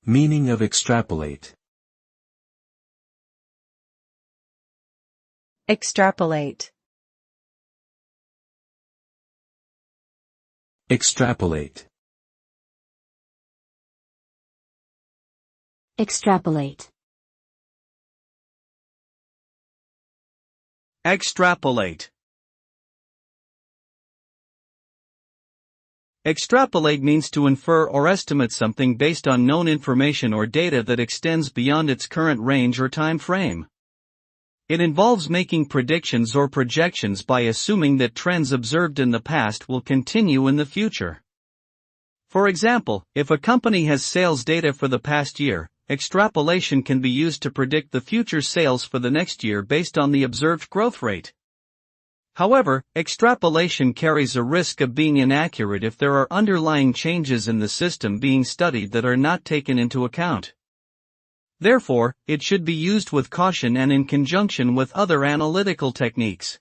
Meaning of extrapolate. Extrapolate. Extrapolate. Extrapolate. Extrapolate. Extrapolate means to infer or estimate something based on known information or data that extends beyond its current range or time frame. It involves making predictions or projections by assuming that trends observed in the past will continue in the future. For example, if a company has sales data for the past year, extrapolation can be used to predict the future sales for the next year based on the observed growth rate. However, extrapolation carries a risk of being inaccurate if there are underlying changes in the system being studied that are not taken into account. Therefore, it should be used with caution and in conjunction with other analytical techniques.